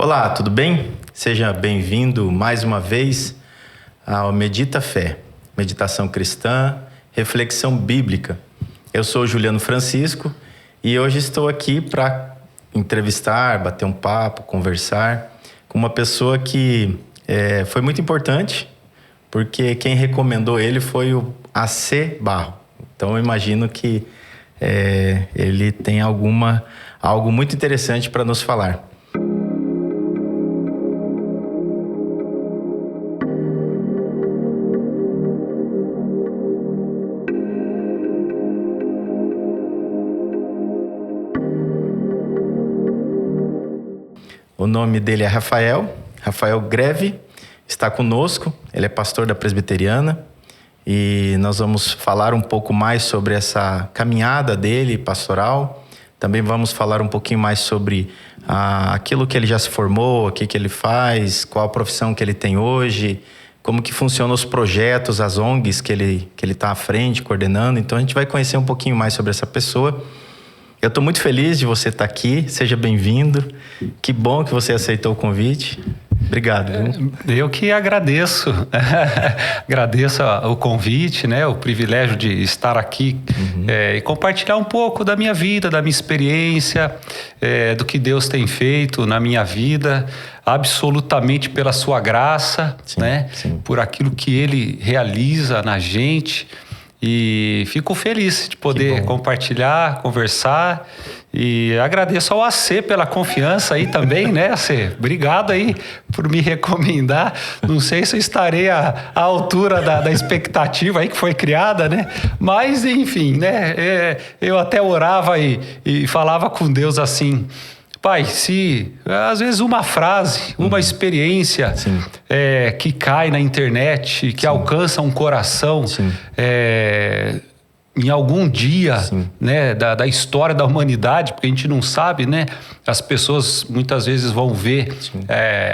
Olá, tudo bem? Seja bem-vindo mais uma vez ao Medita Fé, meditação cristã, reflexão bíblica. Eu sou Juliano Francisco e hoje estou aqui para entrevistar, bater um papo, conversar com uma pessoa que foi muito importante, porque quem recomendou ele foi o AC Barro. Então eu imagino que ele tem algo muito interessante para nos falar. O nome dele é Rafael Greve, está conosco, ele é pastor da Presbiteriana e nós vamos falar um pouco mais sobre essa caminhada dele pastoral. Também vamos falar um pouquinho mais sobre aquilo que ele já se formou, o que ele faz, qual a profissão que ele tem hoje, como que funcionam os projetos, as ONGs que ele está à frente, coordenando. Então a gente vai conhecer um pouquinho mais sobre essa pessoa. Eu estou muito feliz de você estar aqui, seja bem-vindo. Que bom que você aceitou o convite. Obrigado. Eu que agradeço. Agradeço o convite, né? O privilégio de estar aqui e compartilhar um pouco da minha vida, da minha experiência, do que Deus tem feito na minha vida, absolutamente pela sua graça, sim, né? Sim. Por aquilo que Ele realiza na gente. E fico feliz de poder compartilhar, conversar e agradeço ao AC pela confiança aí também, né, AC? Obrigado aí por me recomendar. Não sei se eu estarei à altura da expectativa aí que foi criada, né? Mas, enfim, né? Eu até orava e falava com Deus assim: Pai, se às vezes uma frase, uma experiência que cai na internet, que alcança um coração em algum dia, né, da história da humanidade, porque a gente não sabe, né? As pessoas muitas vezes vão ver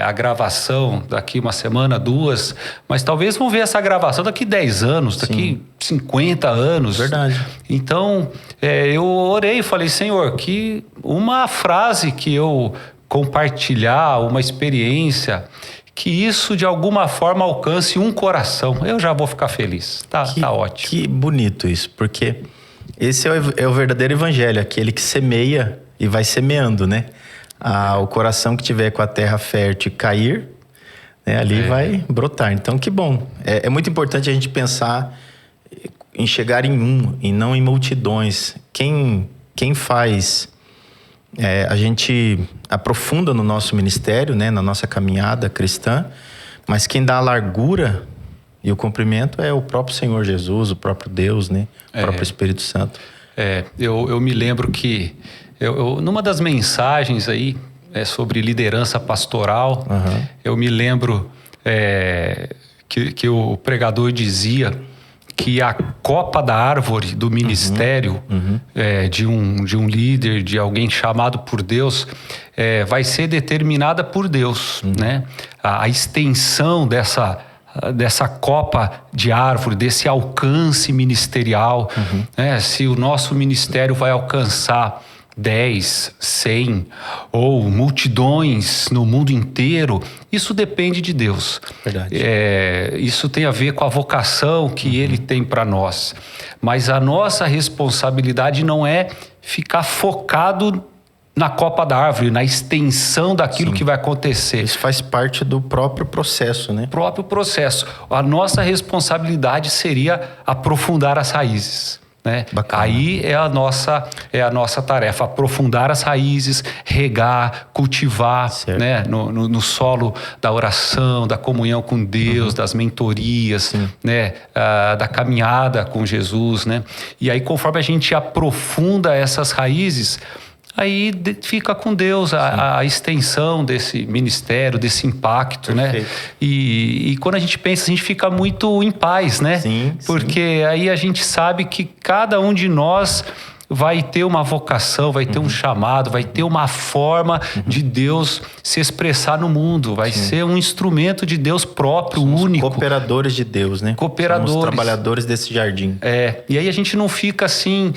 a gravação daqui uma semana, duas, mas talvez vão ver essa gravação daqui 10 anos, daqui 50 anos. Verdade. Então, eu orei e falei: Senhor, que uma frase que eu compartilhar, uma experiência, que isso de alguma forma alcance um coração, eu já vou ficar feliz. Tá ótimo. Que bonito isso, porque esse é o verdadeiro evangelho, aquele que semeia e vai semeando, né? O coração que tiver com a terra fértil cair, né, ali vai brotar. Então, que bom. É muito importante a gente pensar em chegar em e não em multidões. Quem faz... a gente aprofunda no nosso ministério, né, na nossa caminhada cristã, mas quem dá a largura e o comprimento é o próprio Senhor Jesus, o próprio Deus, né, o próprio Espírito Santo. Eu me lembro que numa das mensagens aí sobre liderança pastoral, eu me lembro que o pregador dizia que a copa da árvore do ministério de um líder, de alguém chamado por Deus, vai ser determinada por Deus, né? A extensão dessa copa de árvore, desse alcance ministerial, né? Se o nosso ministério vai alcançar 10, 100 ou multidões no mundo inteiro, isso depende de Deus. Verdade. Isso tem a ver com a vocação que Ele tem para nós. Mas a nossa responsabilidade não é ficar focado na copa da árvore, na extensão daquilo que vai acontecer. Isso faz parte do próprio processo, né? Próprio processo. A nossa responsabilidade seria aprofundar as raízes. Né? Aí é a nossa tarefa, aprofundar as raízes, regar, cultivar, né? no solo da oração, da comunhão com Deus, das mentorias, né? Da caminhada com Jesus, né? E aí, conforme a gente aprofunda essas raízes, aí fica com Deus a extensão desse ministério, desse impacto, né? E quando a gente pensa, a gente fica muito em paz, né? Porque aí a gente sabe que cada um de nós vai ter uma vocação, vai ter um chamado, vai ter uma forma de Deus se expressar no mundo, vai ser um instrumento de Deus próprio, único. Cooperadores de Deus, né? Cooperadores. Somos trabalhadores desse jardim. E aí a gente não fica assim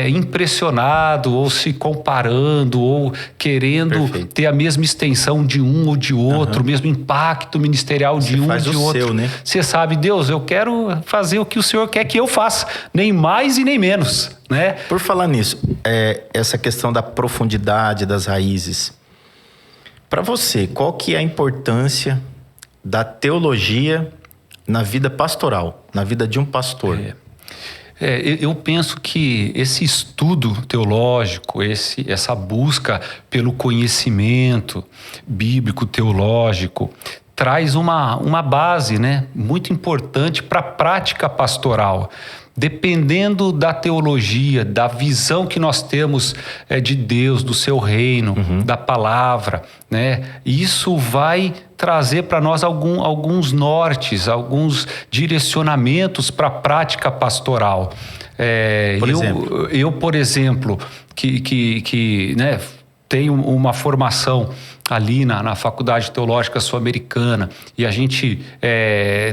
impressionado ou se comparando ou querendo ter a mesma extensão de um ou de outro, o mesmo impacto ministerial de um ou de outro. Seu, né? Você sabe, Deus, eu quero fazer o que o Senhor quer que eu faça, nem mais e nem menos, né? Por falar nisso, essa questão da profundidade das raízes, para você, qual que é a importância da teologia na vida pastoral, na vida de um pastor? Eu penso que esse estudo teológico, essa busca pelo conhecimento bíblico teológico, traz uma base, né, muito importante para a prática pastoral. Dependendo da teologia, da visão que nós temos de Deus, do seu reino, da palavra, né? Isso vai trazer para nós alguns nortes, alguns direcionamentos para a prática pastoral. Por exemplo, que né, tenho uma formação ali na Faculdade Teológica Sul-Americana, e a gente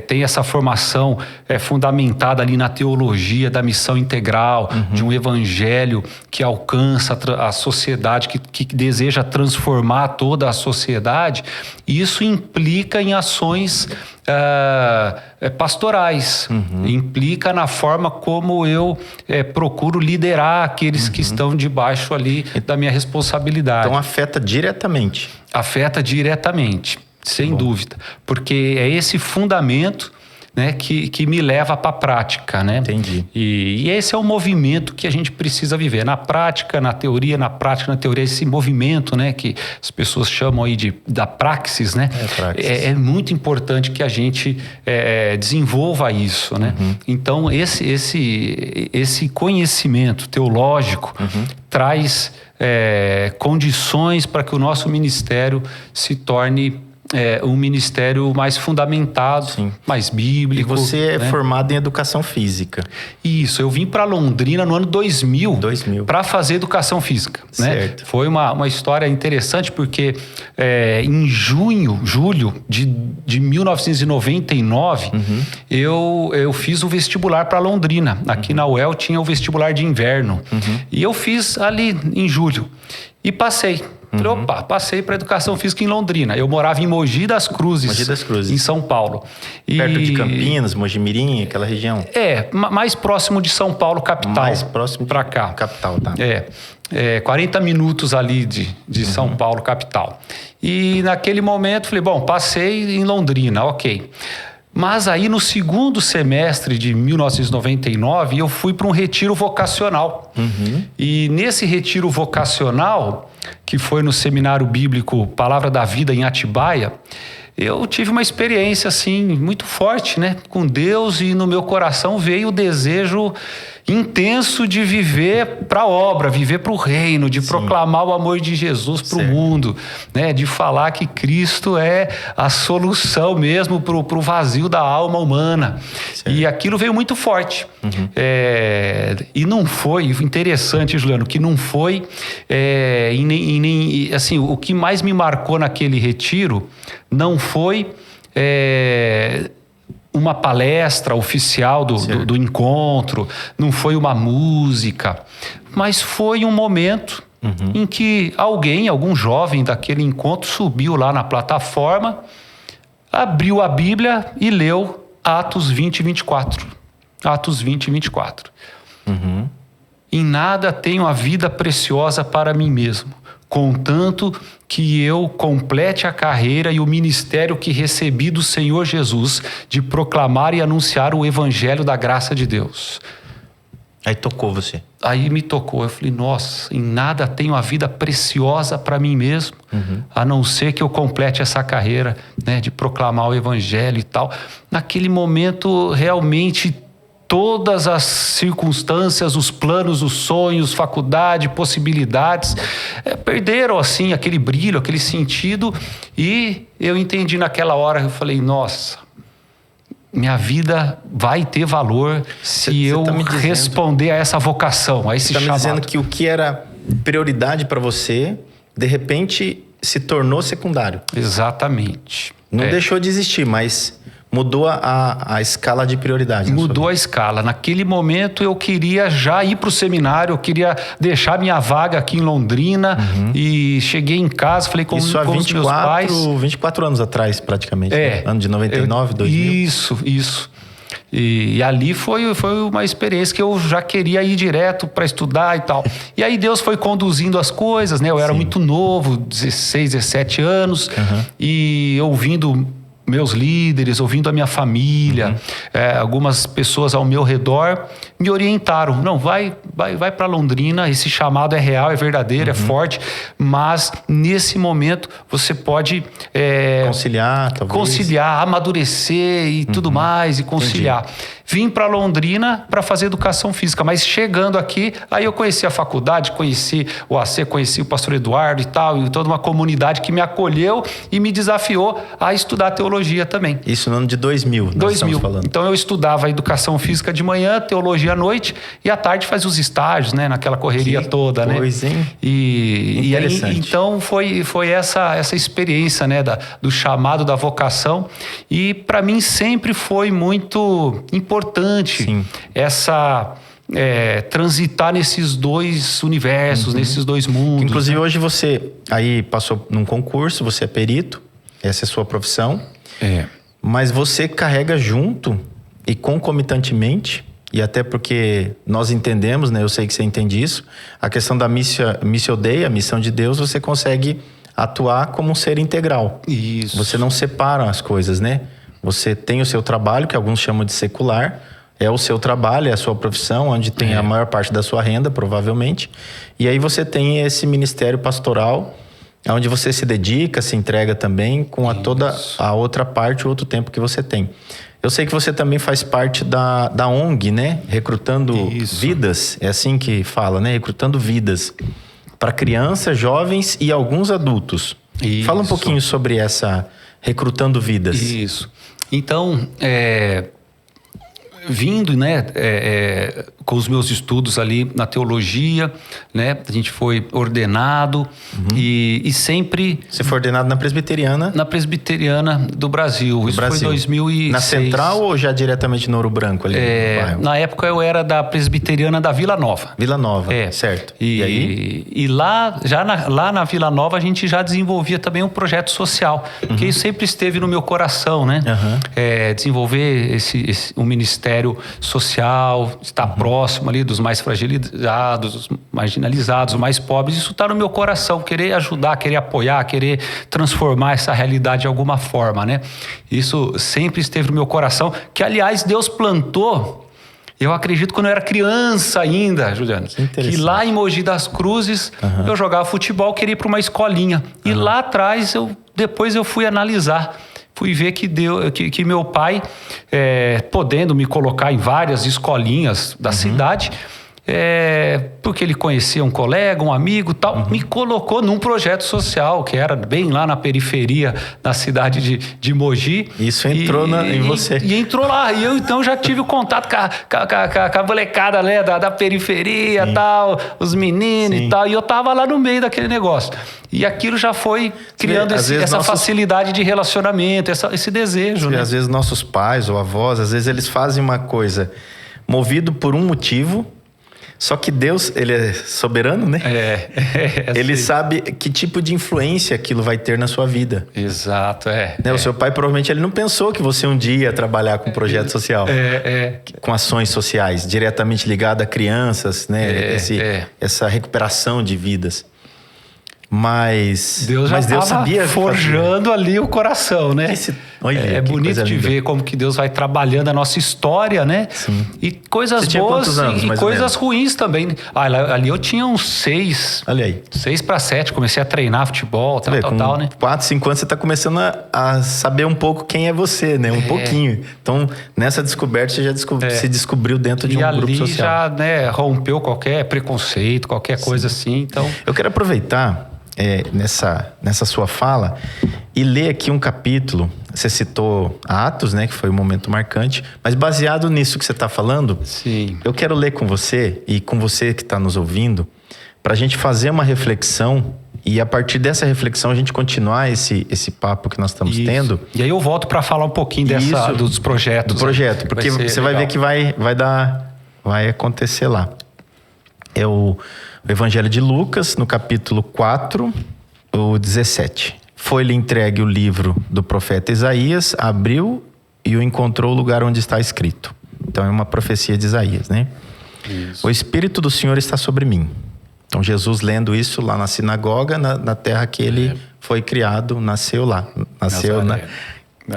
tem essa formação fundamentada ali na teologia da missão integral, de um evangelho que alcança a sociedade, que deseja transformar toda a sociedade. E isso implica em ações pastorais, implica na forma como eu procuro liderar aqueles que estão debaixo ali da minha responsabilidade. Então afeta diretamente. Afeta diretamente, sem dúvida, porque é esse fundamento, né, que me leva para a prática, né? Entendi. E esse é o movimento que a gente precisa viver, na prática, na teoria, esse movimento, né, que as pessoas chamam aí da praxis, né? É muito importante que a gente desenvolva isso, né? Então esse conhecimento teológico traz condições para que o nosso ministério se torne um ministério mais fundamentado, mais bíblico. E você é formado em educação física. Isso, eu vim para Londrina no ano 2000. Para fazer educação física. Certo. Né? Foi uma história interessante porque em julho de 1999 eu fiz o vestibular para Londrina. Aqui na UEL tinha o vestibular de inverno. E eu fiz ali em julho e passei. Passei para educação física em Londrina. Eu morava em Mogi das Cruzes, em São Paulo. Perto de Campinas, Mojimirim, aquela região? Mais próximo de São Paulo, capital. Mais próximo para cá. Capital, tá. 40 minutos ali de São Paulo, capital. E naquele momento, falei, passei em Londrina, ok. Mas aí no segundo semestre de 1999, eu fui para um retiro vocacional. E nesse retiro vocacional, que foi no Seminário Bíblico Palavra da Vida em Atibaia, eu tive uma experiência assim muito forte, né, com Deus, e no meu coração veio o desejo intenso de viver para a obra, viver para o reino, de proclamar o amor de Jesus para o mundo, né, de falar que Cristo é a solução mesmo para o vazio da alma humana. E aquilo veio muito forte. E não foi, interessante, Juliano, que não foi assim, o que mais me marcou naquele retiro não foi uma palestra oficial do encontro, não foi uma música, mas foi um momento em que algum jovem daquele encontro subiu lá na plataforma, abriu a Bíblia e leu Atos 20 e 24. Atos 20 e 24. Em nada tenho a vida preciosa para mim mesmo, contanto que eu complete a carreira e o ministério que recebi do Senhor Jesus, de proclamar e anunciar o evangelho da graça de Deus. Aí tocou você. Aí me tocou. Eu falei, nossa, em nada tenho a vida preciosa para mim mesmo, a não ser que eu complete essa carreira, né, de proclamar o evangelho e tal. Naquele momento, realmente, todas as circunstâncias, os planos, os sonhos, faculdade, possibilidades, perderam assim aquele brilho, aquele sentido. E eu entendi naquela hora, eu falei, nossa, minha vida vai ter valor se eu responder a essa vocação, a esse chamado. Você está me dizendo que o que era prioridade para você, de repente, se tornou secundário. Exatamente. Não deixou de existir, mas mudou a escala de prioridade. Mudou a escala. Naquele momento eu queria já ir para o seminário, eu queria deixar minha vaga aqui em Londrina e cheguei em casa, falei com os meus pais. 24 anos atrás, praticamente. Né? Ano de 99, 2000. Isso. E ali foi uma experiência que eu já queria ir direto para estudar e tal. E aí Deus foi conduzindo as coisas, né? Eu era muito novo, 16, 17 anos, e ouvindo meus líderes, ouvindo a minha família, algumas pessoas ao meu redor me orientaram. Não, vai para Londrina, esse chamado é real, é verdadeiro, é forte, mas nesse momento você pode conciliar, amadurecer e tudo mais, e conciliar. Entendi. Vim para Londrina para fazer educação física, mas chegando aqui, aí eu conheci a faculdade, conheci o AC, conheci o pastor Eduardo e tal, e toda uma comunidade que me acolheu e me desafiou a estudar teologia também. Isso no ano de 2000, 2000. Então eu estudava educação física de manhã, teologia à noite, e à tarde fazia os estágios, né? Naquela correria toda, né? Hein? E aí, então foi essa experiência, né? Do chamado, da vocação, e para mim sempre foi muito importante essa transitar nesses dois universos, nesses dois mundos. Inclusive hoje você aí passou num concurso, você é perito, essa é a sua profissão, mas você carrega junto e concomitantemente, e até porque nós entendemos, né? Eu sei que você entende isso, a questão da Missio Dei, a missão de Deus, você consegue atuar como um ser integral. Isso. Você não separa as coisas, né? Você tem o seu trabalho, que alguns chamam de secular, é o seu trabalho, é a sua profissão, onde tem a maior parte da sua renda, provavelmente. E aí você tem esse ministério pastoral, onde você se dedica, se entrega também com toda a outra parte, o outro tempo que você tem. Eu sei que você também faz parte da ONG, né? Recrutando Vidas, é assim que fala, né? Recrutando vidas para crianças, jovens e alguns adultos. Fala um pouquinho sobre essa Recrutando Vidas. Isso. Então, vindo, né, com os meus estudos ali na teologia, né, a gente foi ordenado e sempre... Você foi ordenado na Presbiteriana? Na Presbiteriana do Brasil. Isso foi em 2006. Na Central ou já diretamente no Ouro Branco ali no bairro? Na época eu era da Presbiteriana da Vila Nova. Vila Nova, certo. E aí? E lá, lá na Vila Nova a gente já desenvolvia também um projeto social, que isso sempre esteve no meu coração, né? Desenvolver um ministério social, estar próximo ali dos mais fragilizados, dos marginalizados, os mais pobres. Isso está no meu coração, querer ajudar, querer apoiar, querer transformar essa realidade de alguma forma, né? Isso sempre esteve no meu coração, que aliás Deus plantou, eu acredito, quando eu era criança ainda, Juliano, que lá em Mogi das Cruzes eu jogava futebol, queria ir para uma escolinha. E lá atrás, depois eu fui analisar, fui ver que meu pai, podendo me colocar em várias escolinhas da cidade, porque ele conhecia um colega, um amigo tal, me colocou num projeto social que era bem lá na periferia da cidade de Mogi. Isso entrou em você. E entrou lá. E eu então já tive o contato com a molecada, né, da periferia, tal, os meninos e tal. E eu tava lá no meio daquele negócio. E aquilo já foi criando essa facilidade de relacionamento, esse desejo. Né? Às vezes nossos pais ou avós, às vezes eles fazem uma coisa movido por um motivo. Só que Deus, ele é soberano, né? Ele sabe que tipo de influência aquilo vai ter na sua vida. Exato, né? O seu pai, provavelmente, ele não pensou que você um dia ia trabalhar com projeto social. Com ações sociais, diretamente ligado a crianças, né? Essa recuperação de vidas. Mas Deus sabia forjando ali o coração, né? É bonito de ver como que Deus vai trabalhando a nossa história, né? Sim. E coisas boas e coisas ruins também. Ali eu tinha uns 6. Olha aí. 6 para 7. Comecei a treinar futebol, tal, né? 4, 5 anos você tá começando a saber um pouco quem é você, né? Um pouquinho. Então, nessa descoberta, você já se descobriu dentro de um grupo social. E ali já, né, rompeu qualquer preconceito, qualquer coisa assim. Então, eu quero aproveitar nessa sua fala e ler aqui um capítulo, você citou Atos, né? Que foi um momento marcante. Mas baseado nisso que você está falando, Sim. eu quero ler com você e com você que está nos ouvindo, para a gente fazer uma reflexão e a partir dessa reflexão a gente continuar esse papo que nós estamos tendo. E aí eu volto para falar um pouquinho dos projetos. Do projeto, porque você vai ver que vai acontecer lá. É o Evangelho de Lucas, no capítulo 4, o 17. Foi-lhe entregue o livro do profeta Isaías, abriu e o encontrou o lugar onde está escrito. Então é uma profecia de Isaías, né? Isso. O Espírito do Senhor está sobre mim. Então Jesus lendo isso lá na sinagoga, na terra que ele foi criado, nasceu lá. Nasceu,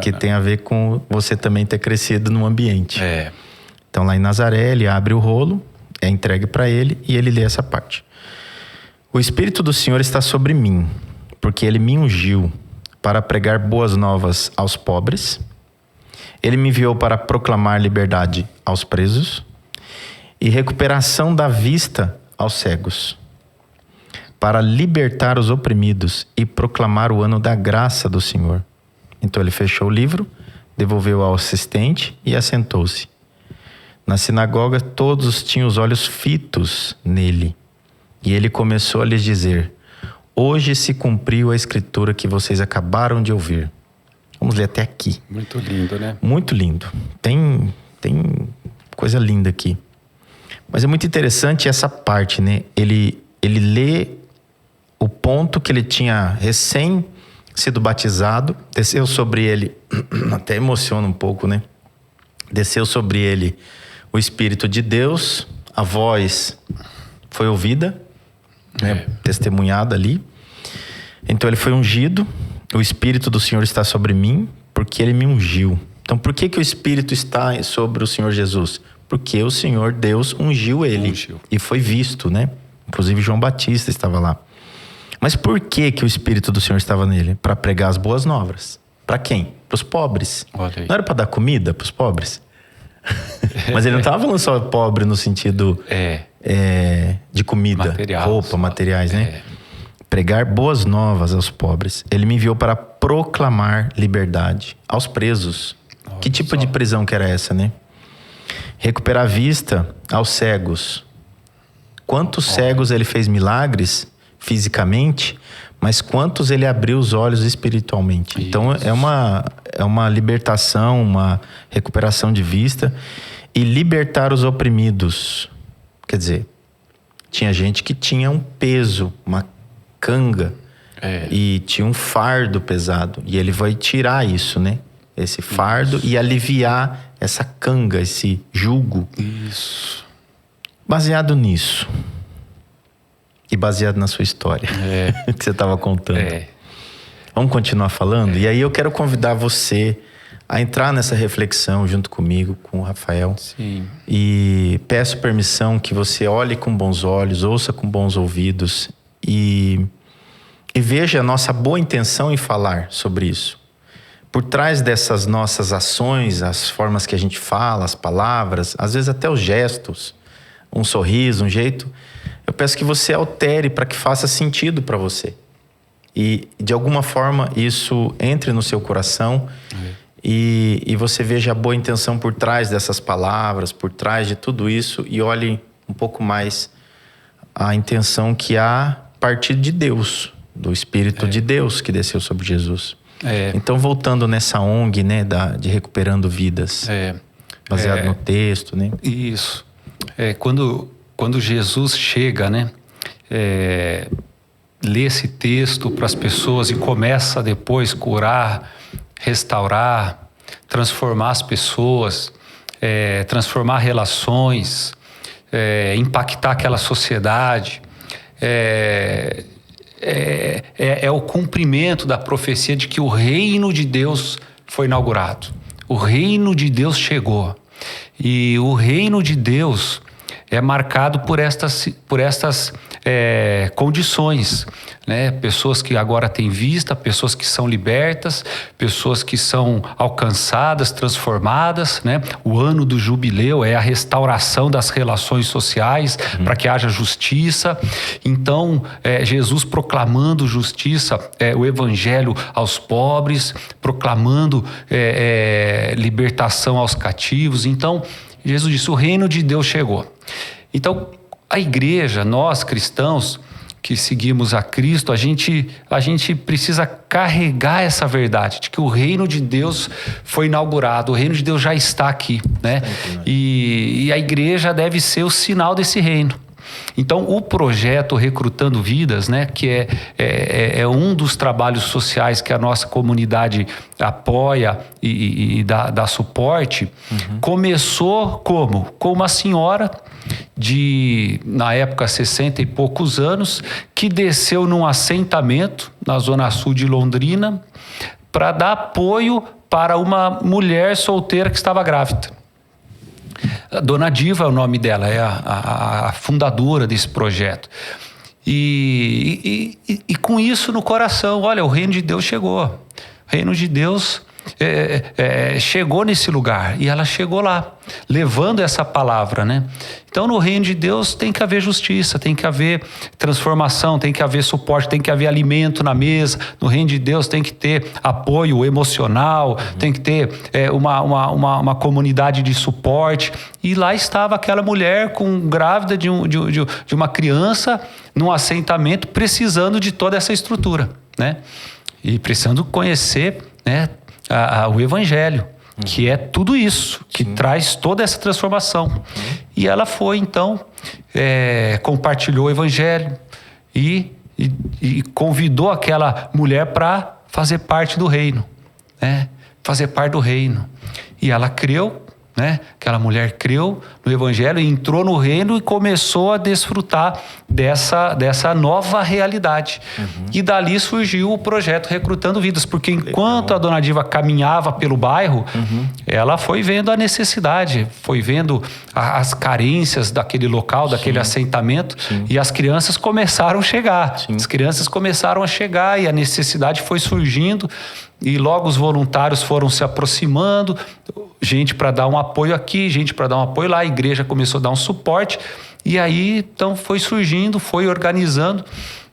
que tem a ver com você também ter crescido num ambiente. Então lá em Nazaré, ele abre o rolo, é entregue para ele e ele lê essa parte. O Espírito do Senhor está sobre mim, porque ele me ungiu para pregar boas novas aos pobres. Ele me enviou para proclamar liberdade aos presos e recuperação da vista aos cegos, para libertar os oprimidos e proclamar o ano da graça do Senhor. Então ele fechou o livro, devolveu ao assistente e assentou-se. Na sinagoga todos tinham os olhos fitos nele. E ele começou a lhes dizer: hoje se cumpriu a escritura que vocês acabaram de ouvir. Vamos ler até aqui. Muito lindo, né? Muito lindo. Tem coisa linda aqui. Mas é muito interessante essa parte, né? Ele lê o ponto que ele tinha recém sido batizado, desceu sobre ele, até emociona um pouco, né? Desceu sobre ele o Espírito de Deus, a voz foi ouvida, né? Testemunhada ali. Então ele foi ungido, o Espírito do Senhor está sobre mim, porque ele me ungiu. Então por que o Espírito está sobre o Senhor Jesus? Porque o Senhor Deus ungiu ele e foi visto, né? Inclusive João Batista estava lá. Mas por que o Espírito do Senhor estava nele? Para pregar as boas novas. Para quem? Para os pobres. Não era para dar comida para os pobres? Mas ele não estava falando só pobre no sentido de comida, roupa, materiais, né? Pregar boas novas aos pobres. Ele me enviou para proclamar liberdade aos presos. Que tipo de prisão que era essa, né? Recuperar a vista aos cegos. Quantos cegos ele fez milagres fisicamente, mas quantos ele abriu os olhos espiritualmente. Isso. Então é uma libertação, uma recuperação de vista e libertar os oprimidos. Quer dizer, tinha gente que tinha um peso, uma canga e tinha um fardo pesado e ele vai tirar isso, né? Esse fardo e aliviar essa canga, esse jugo. Isso. Baseado nisso e baseado na sua história que você estava contando. Vamos continuar falando? E aí eu quero convidar você a entrar nessa reflexão junto comigo, com o Rafael. Sim. E peço permissão que você olhe com bons olhos, ouça com bons ouvidos e veja a nossa boa intenção em falar sobre isso. Por trás dessas nossas ações, as formas que a gente fala, as palavras, às vezes até os gestos, um sorriso, um jeito, eu peço que você altere para que faça sentido para você. E, de alguma forma, isso entre no seu coração e você veja a boa intenção por trás dessas palavras, por trás de tudo isso e olhe um pouco mais a intenção que há a partir de Deus, do Espírito de Deus que desceu sobre Jesus. Então, voltando nessa ONG, né, de Recuperando Vidas, baseado no texto, né? Isso. Quando Jesus chega, né, lê esse texto para as pessoas e começa depois curar, restaurar, transformar as pessoas, transformar relações, impactar aquela sociedade, é o cumprimento da profecia de que o reino de Deus foi inaugurado. O reino de Deus chegou. E o reino de Deus é marcado por estas condições, né? Pessoas que agora têm vista, pessoas que são libertas, pessoas que são alcançadas, transformadas, né? O ano do jubileu é a restauração das relações sociais para que haja justiça. Então, Jesus proclamando justiça, o evangelho aos pobres, proclamando libertação aos cativos. Então, Jesus disse, o reino de Deus chegou. Então, a igreja, nós cristãos que seguimos a Cristo, a gente precisa carregar essa verdade de que o reino de Deus foi inaugurado, o reino de Deus já está aqui, né? E a igreja deve ser o sinal desse reino. Então, o projeto Recrutando Vidas, né, que é um dos trabalhos sociais que a nossa comunidade apoia e dá suporte, começou como? Com uma senhora de, na época, 60 e poucos anos, que desceu num assentamento na zona sul de Londrina para dar apoio para uma mulher solteira que estava grávida. Dona Diva é o nome dela, é a fundadora desse projeto. E com isso no coração, olha, o reino de Deus chegou. O reino de Deus chegou nesse lugar. E ela chegou lá, levando essa palavra, né? Então, no reino de Deus tem que haver justiça, tem que haver transformação, tem que haver suporte, tem que haver alimento na mesa. No reino de Deus tem que ter apoio emocional, tem que ter uma comunidade de suporte. E lá estava aquela mulher grávida de uma criança num assentamento, precisando de toda essa estrutura, né? E precisando conhecer, né, o evangelho, que é tudo isso, que traz toda essa transformação. E ela foi, então, compartilhou o evangelho e convidou aquela mulher para fazer parte do reino, né? Fazer parte do reino. E ela creu, né? Aquela mulher creu no evangelho, entrou no reino e começou a desfrutar dessa nova realidade. E dali surgiu o projeto Recrutando Vidas, porque enquanto a Dona Diva caminhava pelo bairro, ela foi vendo a necessidade, foi vendo as carências daquele local, daquele assentamento, e as crianças começaram a chegar. As crianças começaram a chegar e a necessidade foi surgindo, e logo os voluntários foram se aproximando, gente para dar um apoio aqui, gente para dar um apoio lá, a igreja começou a dar um suporte, e aí então foi surgindo, foi organizando,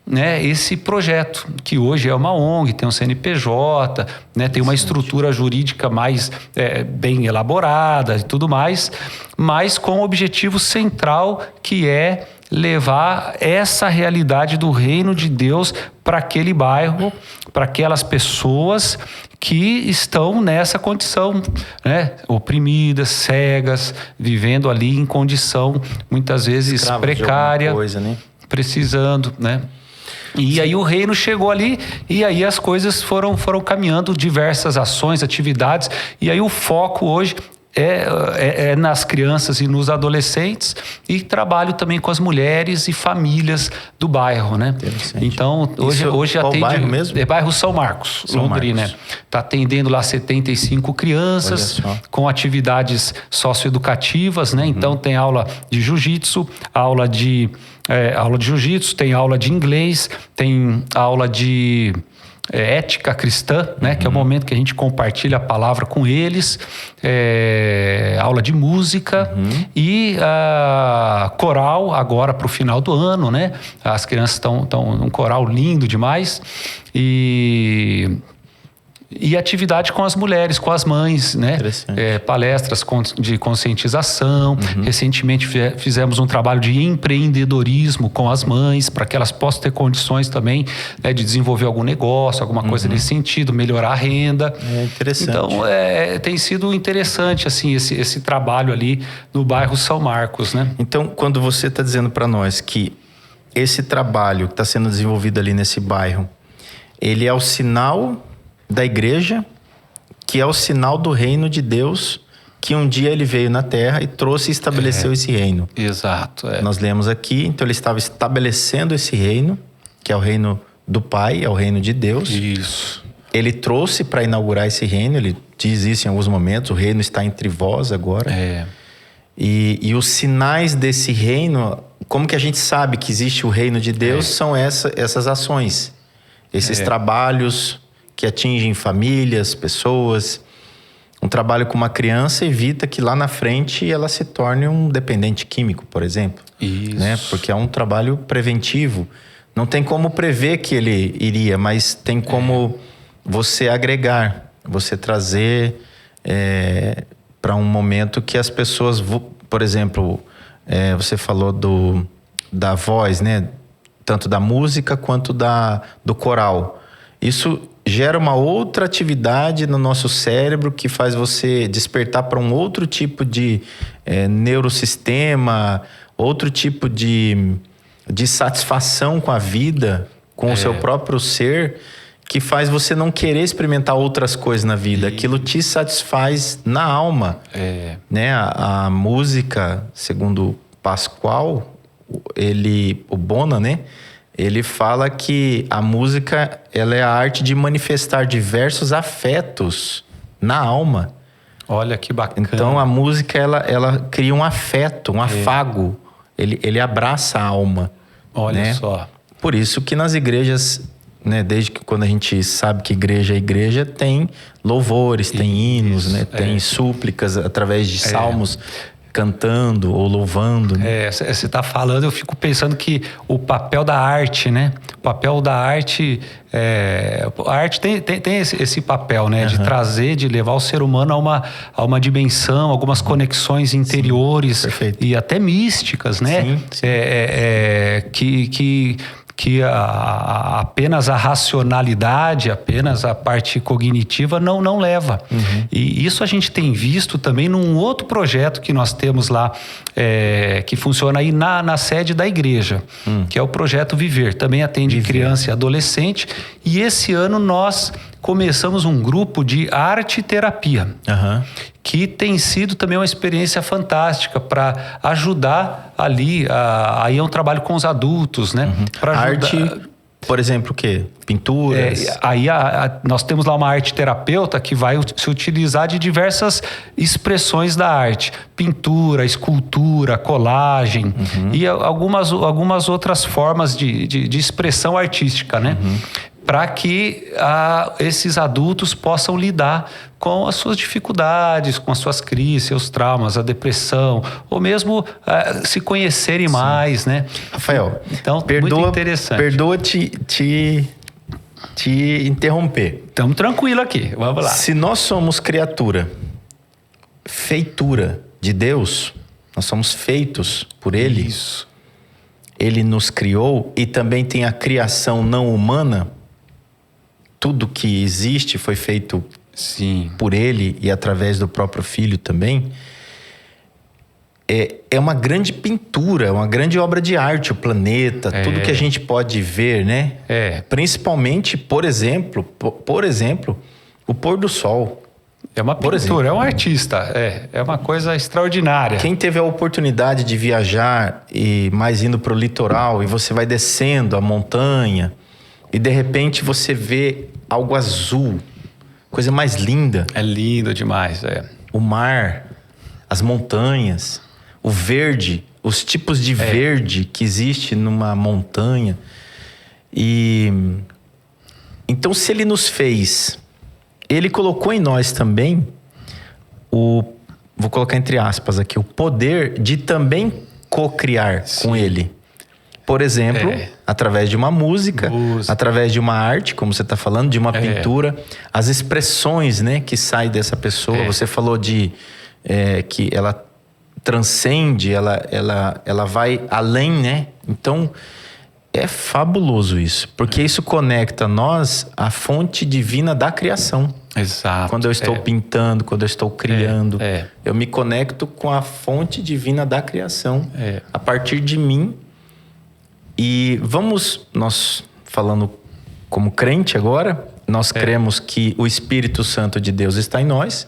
né, esse projeto, que hoje é uma ONG, tem um CNPJ, né, tem uma estrutura jurídica mais bem elaborada e tudo mais, mas com o objetivo central que é levar essa realidade do reino de Deus para aquele bairro, para aquelas pessoas que estão nessa condição, né? Oprimidas, cegas, vivendo ali em condição muitas vezes escravos precária, coisa, né? Precisando, né? E aí o reino chegou ali e aí as coisas foram caminhando, diversas ações, atividades, e aí o foco hoje é nas crianças e nos adolescentes, e trabalho também com as mulheres e famílias do bairro, né? Então, hoje atende... Qual bairro mesmo? É bairro São Marcos, Londrina. Está atendendo lá 75 crianças com atividades socioeducativas, né? Então, tem aula de jiu-jitsu, aula de jiu-jitsu, tem aula de inglês, tem aula de ética cristã, né? Que é o momento que a gente compartilha a palavra com eles, aula de música e coral agora para o final do ano, né? As crianças estão num coral lindo demais e atividade com as mulheres, com as mães, né? Palestras de conscientização. Recentemente fizemos um trabalho de empreendedorismo com as mães, para que elas possam ter condições também, né, de desenvolver algum negócio, alguma coisa nesse sentido, melhorar a renda. Interessante. Então, tem sido interessante assim, esse trabalho ali no bairro São Marcos, né? Então, quando você está dizendo para nós que esse trabalho que está sendo desenvolvido ali nesse bairro, ele é o sinal da igreja, que é o sinal do reino de Deus, que um dia ele veio na terra e trouxe e estabeleceu esse reino. Exato. Nós lemos aqui, então ele estava estabelecendo esse reino, que é o reino do Pai, é o reino de Deus. Isso. Ele trouxe para inaugurar esse reino, ele diz isso em alguns momentos, o reino está entre vós agora. E os sinais desse reino, como que a gente sabe que existe o reino de Deus, são essas ações, esses trabalhos que atingem famílias, pessoas. Um trabalho com uma criança evita que lá na frente ela se torne um dependente químico, por exemplo. Isso. Né? Porque é um trabalho preventivo. Não tem como prever que ele iria, mas tem como você agregar, você trazer para um momento que as pessoas... Por exemplo, você falou da voz, né? Tanto da música quanto do coral. Isso gera uma outra atividade no nosso cérebro que faz você despertar para um outro tipo de neurosistema, outro tipo de satisfação com a vida, com o seu próprio ser, que faz você não querer experimentar outras coisas na vida. Aquilo te satisfaz na alma. Né? A música, segundo Pascal, o Bona, né? Ele fala que a música ela é a arte de manifestar diversos afetos na alma. Olha que bacana. Então a música ela cria um afeto, um afago. Ele abraça a alma. Olha, né? só. Por isso que nas igrejas, né, desde que quando a gente sabe que igreja é igreja, tem louvores, tem hinos, né, tem súplicas através de salmos, cantando ou louvando. Né? Você está falando, eu fico pensando que o papel da arte, né? O papel da arte... a arte tem esse papel, né? De trazer, de levar o ser humano a uma dimensão, algumas conexões interiores e até místicas, né? Que apenas a racionalidade, apenas a parte cognitiva não leva. E isso a gente tem visto também num outro projeto que nós temos lá, que funciona aí na sede da igreja, que é o Projeto Viver. Também atende criança e adolescente. E esse ano nós começamos um grupo de arte e terapia, que tem sido também uma experiência fantástica para ajudar ali. Aí é um trabalho com os adultos, né? Pra arte, por exemplo, o quê? Pinturas? Nós temos lá uma arte terapeuta que vai se utilizar de diversas expressões da arte. Pintura, escultura, colagem e algumas outras formas de expressão artística, né? Para que esses adultos possam lidar com as suas dificuldades, com as suas crises, seus traumas, a depressão, ou mesmo se conhecerem mais, né? Rafael, então, muito interessante. Perdoa te interromper. Estamos tranquilos aqui, vamos lá. Se nós somos feitura de Deus, nós somos feitos por Ele. Isso. Ele nos criou e também tem a criação não humana. Tudo que existe foi feito por Ele e através do próprio Filho também. É uma grande pintura, uma grande obra de arte, o planeta, tudo que a gente pode ver, né? Principalmente, por exemplo, o pôr do sol. É uma pintura, é um artista, é uma coisa extraordinária. Quem teve a oportunidade de viajar e mais indo para o litoral e você vai descendo a montanha e de repente você vê algo azul, coisa mais linda. É lindo demais, O mar, as montanhas, o verde, os tipos de verde que existe numa montanha. E então, se Ele nos fez, Ele colocou em nós também vou colocar entre aspas aqui, o poder de também co-criar com Ele. Por exemplo, através de uma música, através de uma arte, como você está falando, de uma pintura, as expressões, né, que saem dessa pessoa. Você falou de que ela transcende, ela vai além, né? Então, é fabuloso isso, porque isso conecta nós à fonte divina da criação. Exato. Quando eu estou pintando, quando eu estou criando, eu me conecto com a fonte divina da criação. A partir de mim. E nós falando como crente agora, nós cremos que o Espírito Santo de Deus está em nós.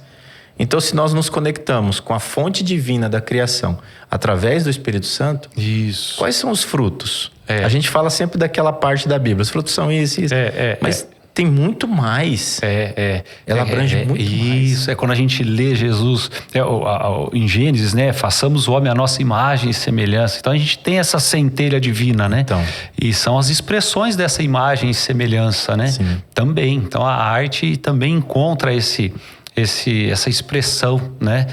Então, se nós nos conectamos com a fonte divina da criação através do Espírito Santo, quais são os frutos? A gente fala sempre daquela parte da Bíblia. Os frutos são isso. Mas tem muito mais. Ela abrange muito mais. Isso, quando a gente lê Jesus em Gênesis, né? Façamos o homem à nossa imagem e semelhança. Então a gente tem essa centelha divina, né? Então. E são as expressões dessa imagem e semelhança, né? Sim. Também. Então a arte também encontra essa expressão, né?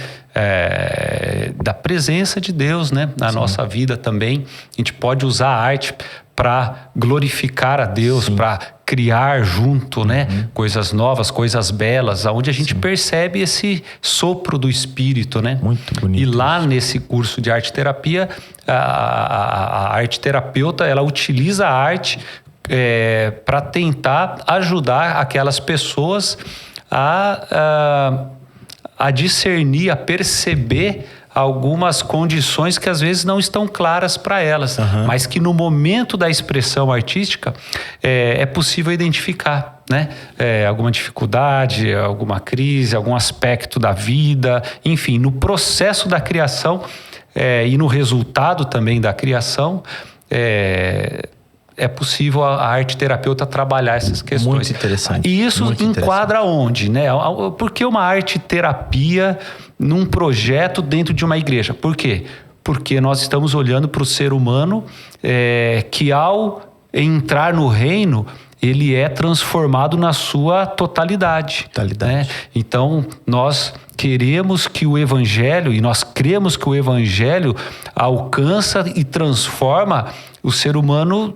Da presença de Deus, né? Na nossa vida também. A gente pode usar a arte para glorificar a Deus, para criar junto, né? Coisas novas, coisas belas, onde a gente percebe esse sopro do Espírito, né? Muito bonito. E lá nesse curso de arte terapia, a arte terapeuta, ela utiliza a arte para tentar ajudar aquelas pessoas a discernir, a perceber algumas condições que às vezes não estão claras para elas, mas que no momento da expressão artística é possível identificar, né? Alguma dificuldade, alguma crise, algum aspecto da vida, enfim, no processo da criação e no resultado também da criação, é possível a arte terapeuta trabalhar essas questões. Muito interessante. E isso enquadra onde, né? Por que uma arte terapia num projeto dentro de uma igreja? Por quê? Porque nós estamos olhando para o ser humano que ao entrar no reino, ele é transformado na sua totalidade. Né? Então, nós queremos que o Evangelho, e nós cremos que o Evangelho alcança e transforma o ser humano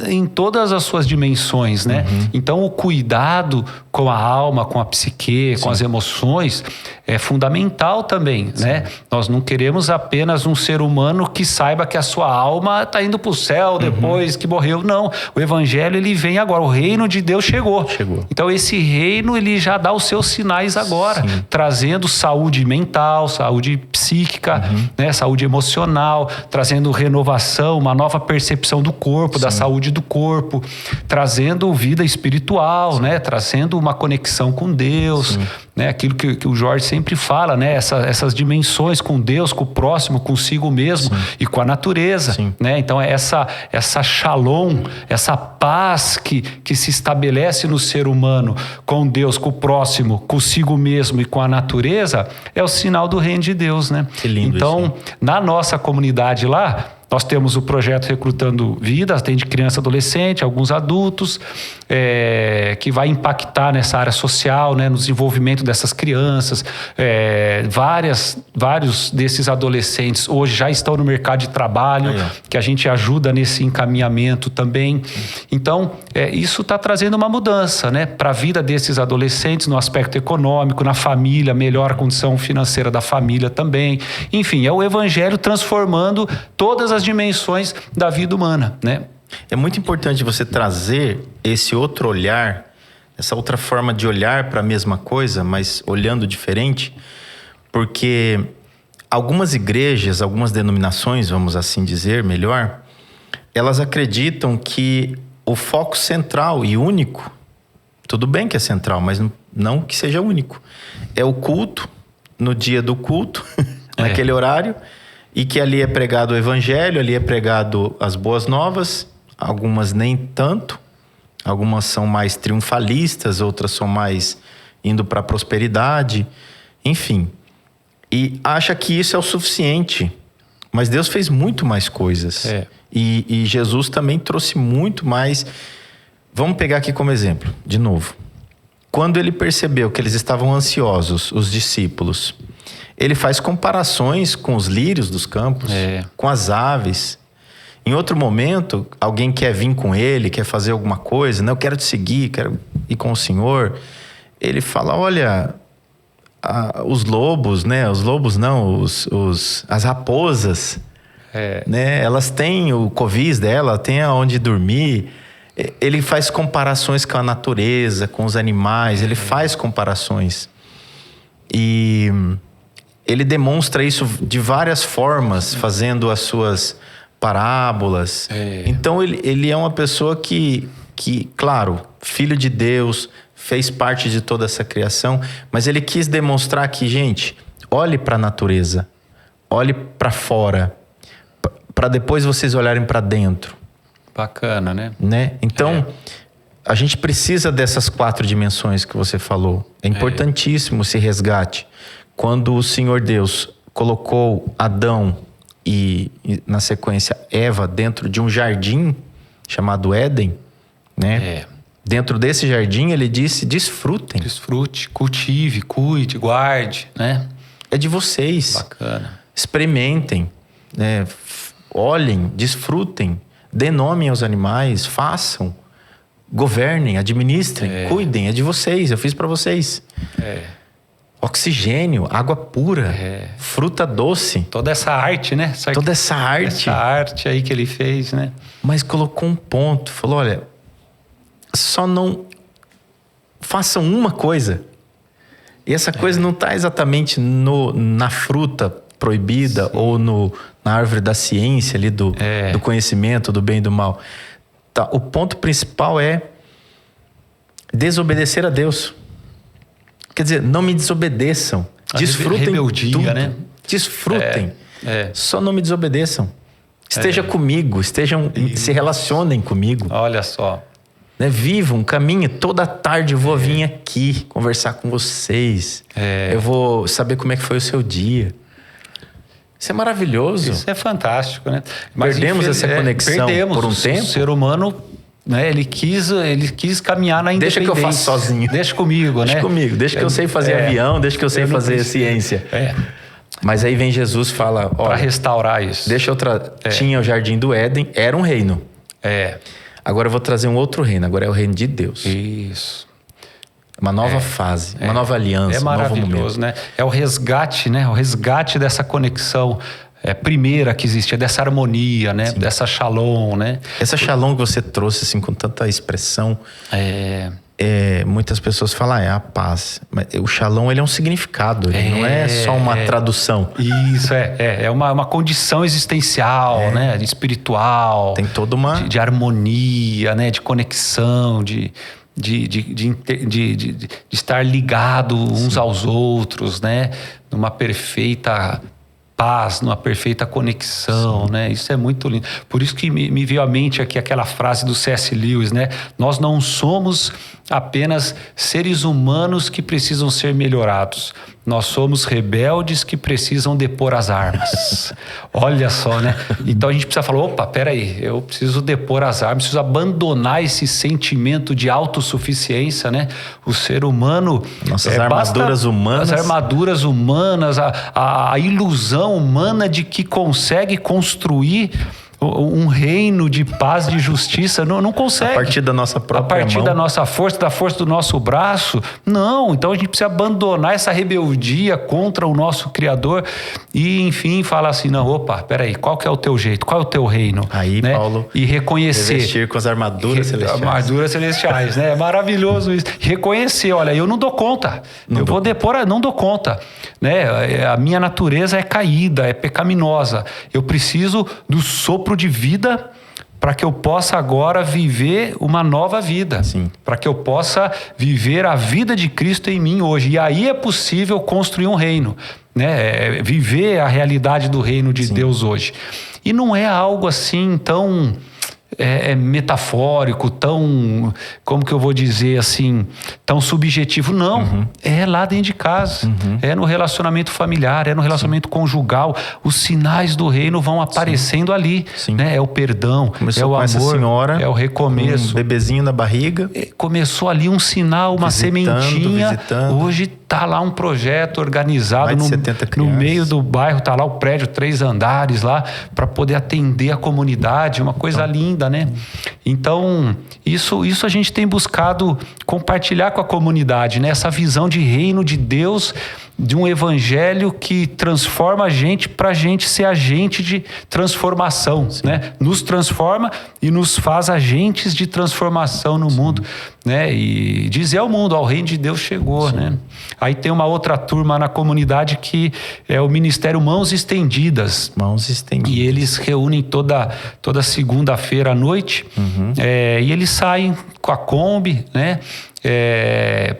em todas as suas dimensões, né? Então, o cuidado com a alma, com a psique, com as emoções, é fundamental também, né? Nós não queremos apenas um ser humano que saiba que a sua alma está indo para o céu depois que morreu. Não, o Evangelho, ele vem agora. O reino de Deus chegou. Então, esse reino, ele já dá os seus sinais agora, trazendo saúde mental, saúde psíquica, né? Saúde emocional, trazendo renovação, uma nova percepção do corpo, da saúde do corpo, trazendo vida espiritual, né? Trazendo uma conexão com Deus, né? Aquilo que o Jorge sempre fala, né? Essas dimensões com Deus, com o próximo, consigo mesmo e com a natureza, né? Então essa shalom, essa paz que se estabelece no ser humano com Deus, com o próximo, consigo mesmo e com a natureza, é o sinal do reino de Deus, né? Que lindo. Então, na nossa comunidade lá, nós temos o projeto Recrutando Vidas, tem de criança e adolescente, alguns adultos, que vai impactar nessa área social, né, no desenvolvimento dessas crianças. Vários desses adolescentes hoje já estão no mercado de trabalho, que a gente ajuda nesse encaminhamento também. Então, isso está trazendo uma mudança, né, para a vida desses adolescentes no aspecto econômico, na família, melhor condição financeira da família também. Enfim, é o Evangelho transformando todas as dimensões da vida humana, né? É muito importante você trazer esse outro olhar, essa outra forma de olhar para a mesma coisa, mas olhando diferente, porque algumas igrejas, algumas denominações, vamos assim dizer, melhor, elas acreditam que o foco central e único, tudo bem que é central, mas não que seja único, é o culto, no dia do culto, naquele horário, e que ali é pregado o evangelho, ali é pregado as boas novas, algumas nem tanto, algumas são mais triunfalistas, outras são mais indo para a prosperidade, enfim. E acha que isso é o suficiente, mas Deus fez muito mais coisas. E Jesus também trouxe muito mais. Vamos pegar aqui como exemplo, de novo. Quando ele percebeu que eles estavam ansiosos, os discípulos, ele faz comparações com os lírios dos campos, com as aves. Em outro momento, alguém quer vir com ele, quer fazer alguma coisa, né? Eu quero te seguir, quero ir com o Senhor. Ele fala, olha, os lobos, né? Os lobos não, as raposas, né? Elas têm o covis dela, têm aonde dormir. Ele faz comparações com a natureza, com os animais, ele faz comparações. E ele demonstra isso de várias formas, fazendo as suas parábolas. Então ele é uma pessoa que, claro, filho de Deus, fez parte de toda essa criação, mas ele quis demonstrar que, gente, olhe para a natureza, olhe para fora, para depois vocês olharem para dentro. Bacana, né? Então, a gente precisa dessas 4 dimensões que você falou. É importantíssimo esse resgate. Quando o Senhor Deus colocou Adão e na sequência, Eva dentro de um jardim chamado Éden, né? Dentro desse jardim, ele disse, desfrutem. Desfrute, cultive, cuide, guarde, né? É de vocês. Bacana. Experimentem, né? Olhem, desfrutem, dê nome aos animais, façam, governem, administrem, cuidem, é de vocês, eu fiz para vocês. Oxigênio, água pura, fruta doce. Toda essa arte, né? Toda essa arte. Essa arte aí que ele fez, né? Mas colocou um ponto, falou, olha, só não façam uma coisa. E essa coisa não está exatamente na fruta proibida ou na árvore da ciência ali do conhecimento, do bem e do mal. Tá, o ponto principal é desobedecer a Deus. Quer dizer, não me desobedeçam. Desfrutem rebeldia, tudo. né? Desfrutem. Só não me desobedeçam. Esteja comigo, se relacionem comigo. Olha só. Né? Vivam, caminhem. Toda tarde eu vou vir aqui conversar com vocês. Eu vou saber como é que foi o seu dia. Isso é maravilhoso. Isso é fantástico, né? Mas perdemos essa conexão por um tempo. O ser humano, né, ele quis caminhar na independência. Deixa que eu faço sozinho. Deixa comigo, né? Deixa comigo. Deixa que eu sei fazer avião, deixa que eu sei fazer ciência. Mas aí vem Jesus e fala... Para restaurar isso. Tinha o Jardim do Éden, era um reino. Agora eu vou trazer um outro reino. Agora é o reino de Deus. Isso. Uma nova fase, uma nova aliança, um novo momento. É maravilhoso, né? É o resgate, né? O resgate dessa conexão primeira que existe, dessa harmonia, né? Sim. Dessa shalom, né? Essa shalom que você trouxe assim com tanta expressão, muitas pessoas falam, é a paz. Mas o shalom, ele é um significado, ele não é só uma tradução. Isso, é uma condição existencial, né? Espiritual. Tem toda uma... De harmonia, né? De conexão, de estar ligado uns aos outros, né? Numa perfeita paz, numa perfeita conexão, né? Isso é muito lindo. Por isso que me veio à mente aqui aquela frase do C.S. Lewis, né? Nós não somos apenas seres humanos que precisam ser melhorados. Nós somos rebeldes que precisam depor as armas. Olha só, né? Então a gente precisa falar, opa, peraí, eu preciso depor as armas, preciso abandonar esse sentimento de autossuficiência, né? O ser humano... Nossas armaduras humanas. As armaduras humanas, a ilusão humana de que consegue construir um reino de paz, de justiça, não consegue. A partir da nossa própria mão. Da nossa força, da força do nosso braço. Não, então a gente precisa abandonar essa rebeldia contra o nosso Criador e, enfim, falar assim, não, opa, peraí, qual que é o teu jeito? Qual é o teu reino? Aí, né? Paulo, e reconhecer. Revestir com as armaduras celestiais. Armaduras celestiais, né? É maravilhoso isso. Reconhecer, olha, eu não dou conta. Não dou conta. Né? A minha natureza é caída, é pecaminosa. Eu preciso do sopro de vida para que eu possa agora viver uma nova vida. Para que eu possa viver a vida de Cristo em mim hoje. E aí é possível construir um reino, né? Viver a realidade do reino de Deus hoje. E não é algo assim tão... metafórico, tão, como que eu vou dizer assim, tão subjetivo. Não, é lá dentro de casa, é no relacionamento familiar, é no relacionamento conjugal. Os sinais do reino vão aparecendo ali, né? É o perdão, começou é o com amor, essa senhora, é o recomeço. Um bebezinho na barriga. Começou ali um sinal, uma sementinha. Hoje tá lá um projeto organizado no meio do bairro, tá lá o prédio, 3 andares lá, para poder atender a comunidade, uma coisa linda, né? Então, isso a gente tem buscado compartilhar com a comunidade, né? Essa visão de reino de Deus, de um evangelho que transforma a gente para a gente ser agente de transformação, né? Nos transforma e nos faz agentes de transformação no mundo, né? E dizer ao mundo, o reino de Deus chegou, né? Aí tem uma outra turma na comunidade que é o Ministério Mãos Estendidas. Mãos Estendidas. E eles reúnem toda segunda-feira à noite, e eles saem com a Kombi, né?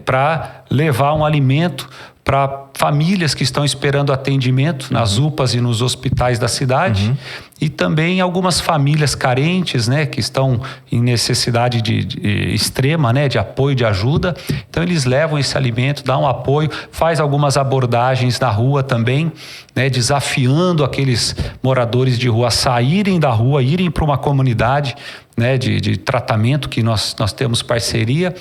para levar um alimento para famílias que estão esperando atendimento nas UPAs e nos hospitais da cidade, e também algumas famílias carentes, né, que estão em necessidade de extrema, né, de apoio, de ajuda. Então eles levam esse alimento, dão um apoio, faz algumas abordagens na rua também, né, desafiando aqueles moradores de rua a saírem da rua, irem para uma comunidade, né, de tratamento que nós temos parceria.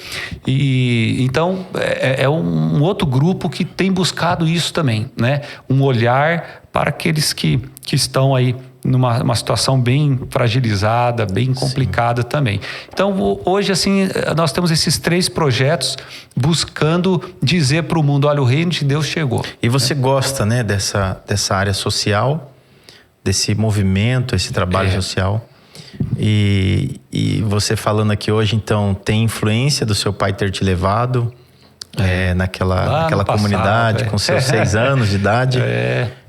E então é um outro grupo que tem buscado isso também, né? Um olhar para aqueles que estão aí numa situação bem fragilizada, bem complicada também. Então, hoje, assim, nós temos esses 3 projetos buscando dizer para o mundo, olha, o reino de Deus chegou. E você gosta, né, dessa área social, desse movimento, esse trabalho social. E você falando aqui hoje, então, tem influência do seu pai ter te levado naquela comunidade com seus 6 anos de idade.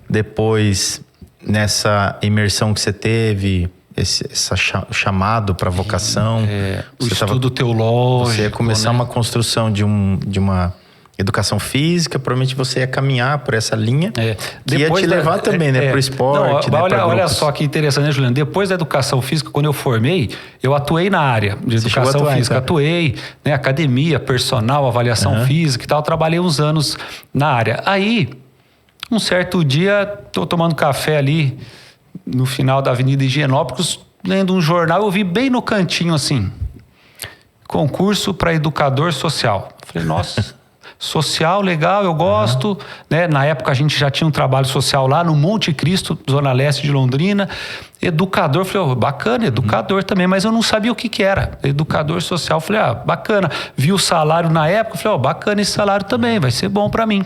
Depois, nessa imersão que você teve, esse chamado para vocação. O estudo teológico. Você ia começar uma construção de uma educação física, provavelmente você ia caminhar por essa linha, que depois ia te levar também, né, para o esporte. Olha só que interessante, né, Juliano? Depois da educação física, quando eu formei, eu atuei na área de educação física. Então. Atuei, né, academia, personal, avaliação física e tal. Trabalhei uns anos na área. Aí, um certo dia, estou tomando café ali no final da Avenida Higienópolis, lendo um jornal, eu vi bem no cantinho assim, concurso para educador social. Falei, nossa... Social, legal, eu gosto, né? Na época a gente já tinha um trabalho social lá no Monte Cristo, Zona Leste de Londrina. Educador, falei, bacana, educador também, mas eu não sabia o que era. Educador social, falei, bacana. Vi o salário na época, falei, bacana esse salário também, vai ser bom para mim.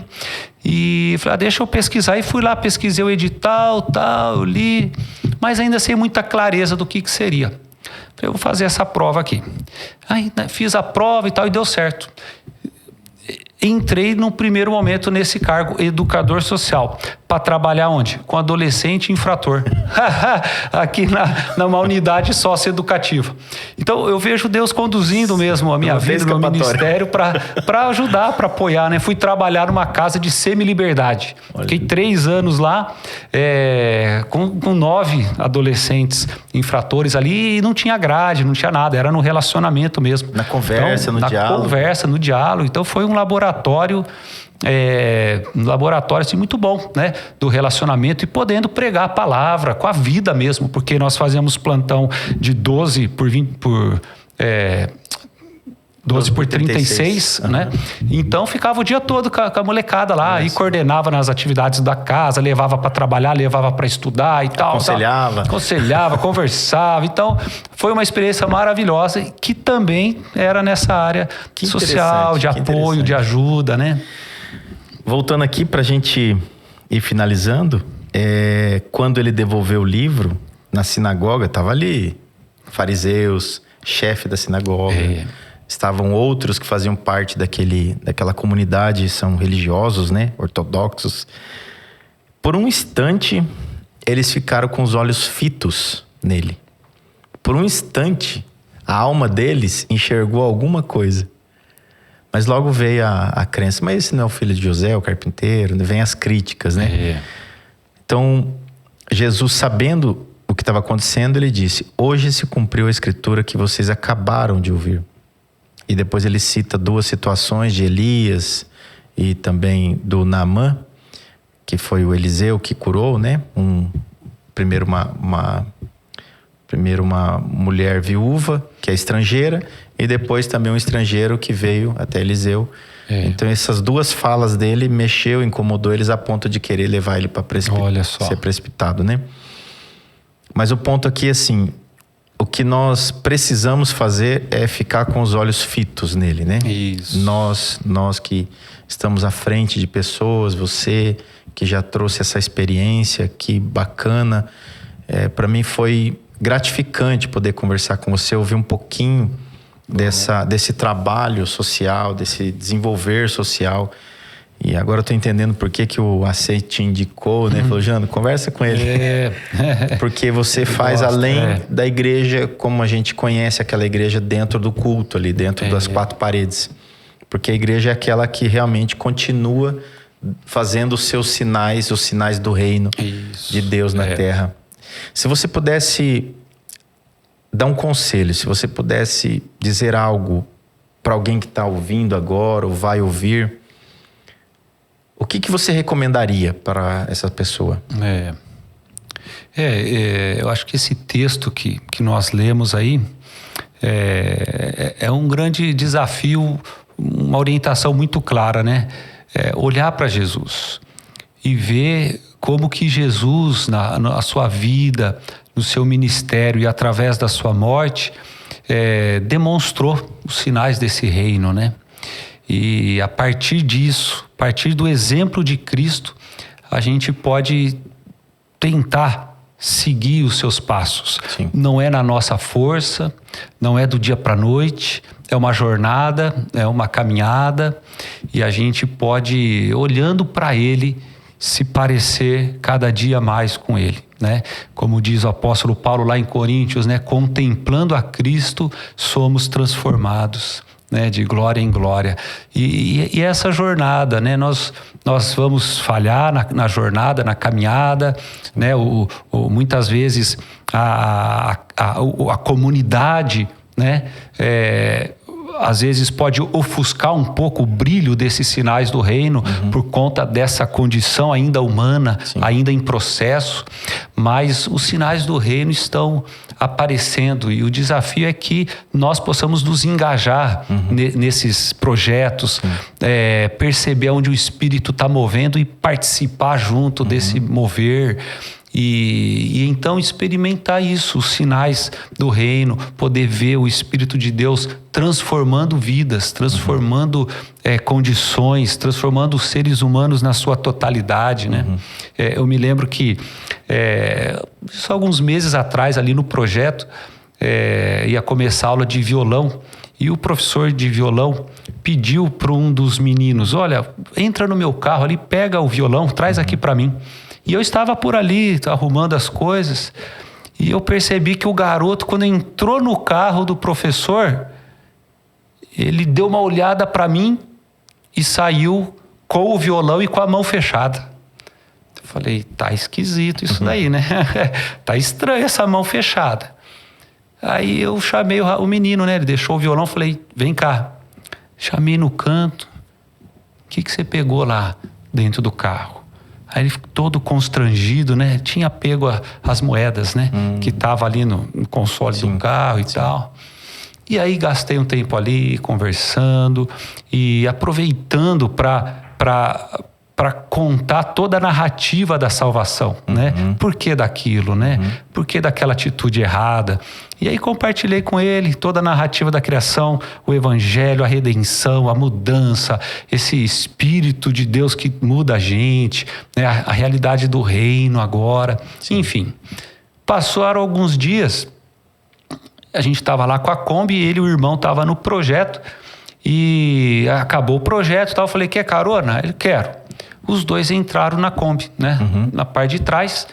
E falei, deixa eu pesquisar. E fui lá, pesquisei o edital, tal, li, mas ainda sem muita clareza do que seria. Falei, eu vou fazer essa prova aqui. Aí, né, fiz a prova e tal, e deu certo. Entrei no primeiro momento nesse cargo, educador social, para trabalhar onde? Com adolescente infrator, aqui numa unidade socioeducativa. Então eu vejo Deus conduzindo mesmo a minha vida, meu ministério, para ajudar, para apoiar, né? Fui trabalhar numa casa de semi-liberdade. Fiquei 3 anos lá, com 9 adolescentes infratores ali, e não tinha grade, não tinha nada, era no relacionamento mesmo. Na conversa, no diálogo. Na conversa, no diálogo. Então foi um laboratório assim, muito bom, né, do relacionamento, e podendo pregar a palavra com a vida mesmo, porque nós fazíamos plantão de 12 por 36, né? Então ficava o dia todo com a molecada lá, e coordenava nas atividades da casa, levava para trabalhar, levava para estudar e tal. Aconselhava, conversava. Então foi uma experiência maravilhosa, que também era nessa área social, de apoio, de ajuda, né? Voltando aqui para a gente ir finalizando, quando ele devolveu o livro na sinagoga, estava ali fariseus, chefe da sinagoga. Estavam outros que faziam parte daquela comunidade, são religiosos, né? Ortodoxos. Por um instante, eles ficaram com os olhos fitos nele. Por um instante, a alma deles enxergou alguma coisa. Mas logo veio a crença, mas esse não é o filho de José, o carpinteiro, vem as críticas, né? Então, Jesus, sabendo o que estava acontecendo, ele disse, hoje se cumpriu a escritura que vocês acabaram de ouvir. E depois ele cita 2 situações de Elias e também do Naamã, que foi o Eliseu que curou, né? Primeiro uma mulher viúva, que é estrangeira, e depois também um estrangeiro que veio até Eliseu. Então essas 2 falas dele incomodou eles a ponto de querer levar ele para ser precipitado, né? Mas o ponto aqui é assim, o que nós precisamos fazer é ficar com os olhos fitos nele, né? Isso. Nós que estamos à frente de pessoas, você que já trouxe essa experiência, que bacana. Para mim foi gratificante poder conversar com você, ouvir um pouquinho desse trabalho social, desse desenvolver social. E agora eu tô entendendo por que o AC te indicou, né? Falou, Jano, conversa com ele. Porque você faz além da igreja como a gente conhece aquela igreja dentro do culto ali, dentro das 4 paredes. Porque a igreja é aquela que realmente continua fazendo os seus sinais, os sinais do reino de Deus na terra. Se você pudesse dar um conselho, se você pudesse dizer algo para alguém que está ouvindo agora ou vai ouvir, o que você recomendaria para essa pessoa? Eu acho que esse texto que nós lemos aí é um grande desafio, uma orientação muito clara, né? Olhar para Jesus e ver como que Jesus, na sua vida, no seu ministério e através da sua morte, demonstrou os sinais desse reino, né? E a partir disso, a partir do exemplo de Cristo, a gente pode tentar seguir os seus passos. Sim. Não é na nossa força, não é do dia para a noite, é uma jornada, é uma caminhada, e a gente pode, olhando para Ele, se parecer cada dia mais com Ele, né? Como diz o apóstolo Paulo lá em Coríntios, né? Contemplando a Cristo, somos transformados, né? De glória em glória. E essa jornada, né? Nós vamos falhar na jornada, na caminhada, né? Muitas vezes a comunidade, né? Às vezes pode ofuscar um pouco o brilho desses sinais do reino, por conta dessa condição ainda humana, Sim. ainda em processo, mas os sinais do reino estão aparecendo, e o desafio é que nós possamos nos engajar nesses projetos, perceber onde o Espírito está movendo e participar junto desse mover. E então experimentar isso, os sinais do reino, poder ver o Espírito de Deus transformando vidas, transformando condições, transformando os seres humanos na sua totalidade, né? Eu me lembro que só alguns meses atrás, ali no projeto, ia começar a aula de violão, e o professor de violão pediu para um dos meninos: olha, entra no meu carro ali, pega o violão, traz aqui para mim. E eu estava por ali, arrumando as coisas, e eu percebi que o garoto, quando entrou no carro do professor, ele deu uma olhada para mim e saiu com o violão e com a mão fechada. Eu falei, tá esquisito isso daí, né? Tá estranho essa mão fechada. Aí eu chamei o menino, né? Ele deixou o violão, falei, vem cá. Chamei no canto. O que você pegou lá dentro do carro? Aí ele ficou todo constrangido, né? Tinha pego as moedas, né? Que tava ali no console do carro e tal. E aí gastei um tempo ali conversando e aproveitando para contar toda a narrativa da salvação, né? Por que daquilo, né? Por que daquela atitude errada? E aí compartilhei com ele toda a narrativa da criação, o evangelho, a redenção, a mudança, esse Espírito de Deus que muda a gente, né? A realidade do reino agora. Sim. Enfim, passaram alguns dias, a gente estava lá com a Kombi, ele e o irmão estavam no projeto, e acabou o projeto e tal. Eu falei, quer carona? Ele, quero. Os dois entraram na Kombi, né? Na parte de trás.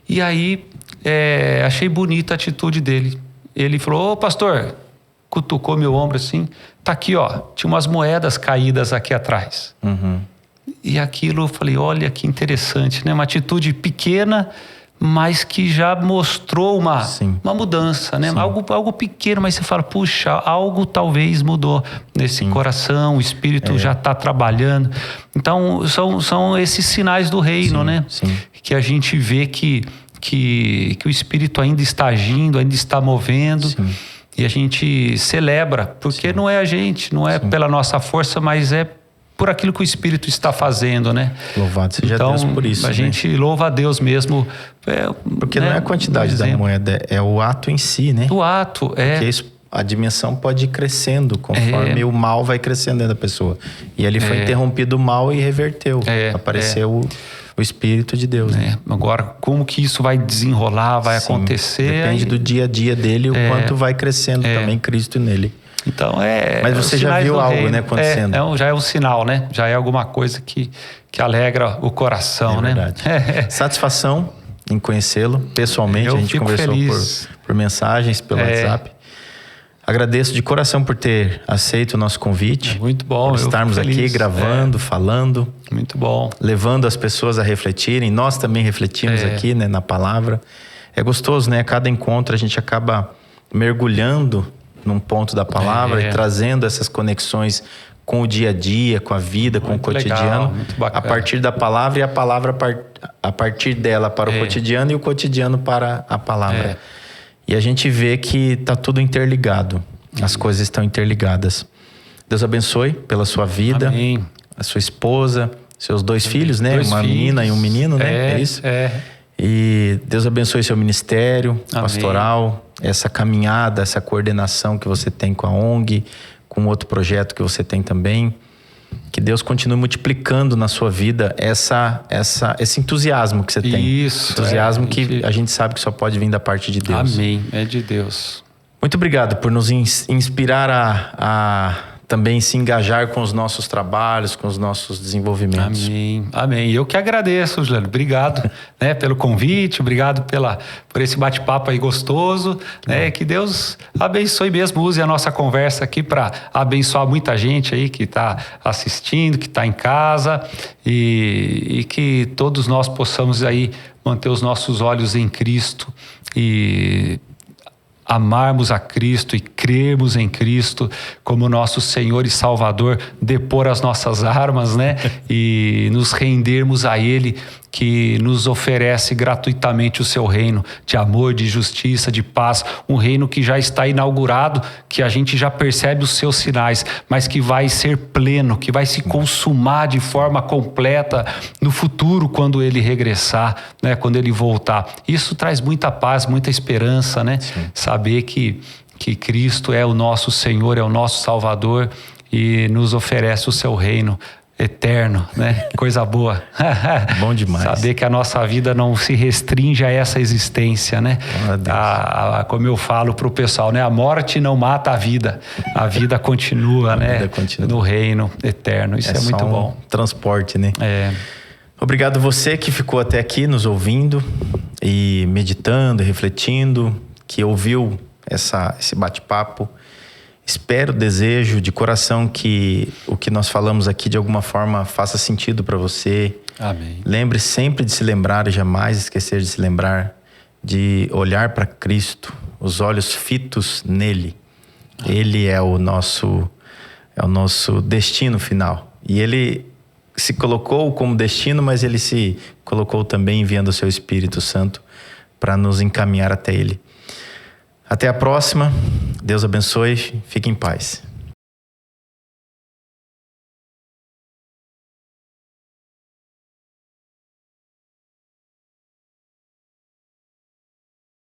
E aí, achei bonita a atitude dele. Ele falou, ô pastor, cutucou meu ombro assim, tá aqui, ó, tinha umas moedas caídas aqui atrás. E aquilo eu falei, olha que interessante, né? Uma atitude pequena, mas que já mostrou uma mudança, né? Algo pequeno, mas você fala, puxa, algo talvez mudou nesse coração, o Espírito já está trabalhando. Então, são esses sinais do reino, né? Que a gente vê que o Espírito ainda está agindo, ainda está movendo. E a gente celebra, porque não é a gente, não é pela nossa força, mas é por aquilo que o Espírito está fazendo, né? Louvado seja Deus por isso. A gente louva a Deus mesmo. Porque não é a quantidade da moeda, é o ato em si, né? O ato, Porque a dimensão pode ir crescendo conforme o mal vai crescendo dentro da pessoa. E ali foi interrompido o mal e reverteu. Apareceu o Espírito de Deus. Né? Agora, como que isso vai desenrolar, vai acontecer? Depende do dia a dia dele, o quanto vai crescendo também Cristo nele. Então Mas você já viu algo, né, acontecendo? Já é um sinal, né? Já é alguma coisa que alegra o coração, né? Verdade. Satisfação em conhecê-lo pessoalmente. A gente conversou por mensagens, pelo WhatsApp. Agradeço de coração por ter aceito o nosso convite. Muito bom. Por estarmos aqui gravando, falando. Muito bom. Levando as pessoas a refletirem. Nós também refletimos aqui, né, na palavra. É gostoso, né? A cada encontro a gente acaba mergulhando num ponto da palavra e trazendo essas conexões com o dia a dia, com a vida, com o cotidiano. A partir da palavra e a palavra a partir dela para o cotidiano e o cotidiano para a palavra. E a gente vê que está tudo interligado. As coisas estão interligadas. Deus abençoe pela sua vida, Amém. A sua esposa, seus 2 filhos, né? Uma menina e um menino, né? É isso? E Deus abençoe seu ministério pastoral, essa caminhada, essa coordenação que você tem com a ONG, com outro projeto que você tem também. Que Deus continue multiplicando na sua vida esse entusiasmo que você tem. Isso. Entusiasmo que a gente sabe que só pode vir da parte de Deus. Amém. É de Deus. Muito obrigado por nos inspirar a também se engajar com os nossos trabalhos, com os nossos desenvolvimentos. Amém. Amém. Eu que agradeço, Juliano. Obrigado, né, pelo convite, obrigado por esse bate-papo aí gostoso, né? Que Deus abençoe mesmo, use a nossa conversa aqui para abençoar muita gente aí que está assistindo, que está em casa e que todos nós possamos aí manter os nossos olhos em Cristo e amarmos a Cristo e crermos em Cristo como nosso Senhor e Salvador, depor as nossas armas, né? E nos rendermos a Ele, que nos oferece gratuitamente o seu reino de amor, de justiça, de paz, um reino que já está inaugurado, que a gente já percebe os seus sinais, mas que vai ser pleno, que vai se consumar de forma completa no futuro, quando ele regressar, né? Quando ele voltar. Isso traz muita paz, muita esperança, né? Sim. Saber que Cristo é o nosso Senhor, é o nosso Salvador e nos oferece o seu reino eterno, né? Coisa boa. Bom demais. Saber que a nossa vida não se restringe a essa existência, né? Como eu falo pro pessoal, né? A morte não mata a vida continua, né? Continua. No reino eterno. Isso é muito bom. Transporte, né? Obrigado você que ficou até aqui nos ouvindo e meditando, refletindo, que ouviu esse bate-papo. Espero, desejo de coração que o que nós falamos aqui de alguma forma faça sentido para você. Amém. Lembre sempre de se lembrar e jamais esquecer de se lembrar de olhar para Cristo, os olhos fitos nele. Ele é o nosso destino final. E ele se colocou como destino, mas ele se colocou também enviando o seu Espírito Santo para nos encaminhar até ele. Até a próxima. Deus abençoe. Fique em paz.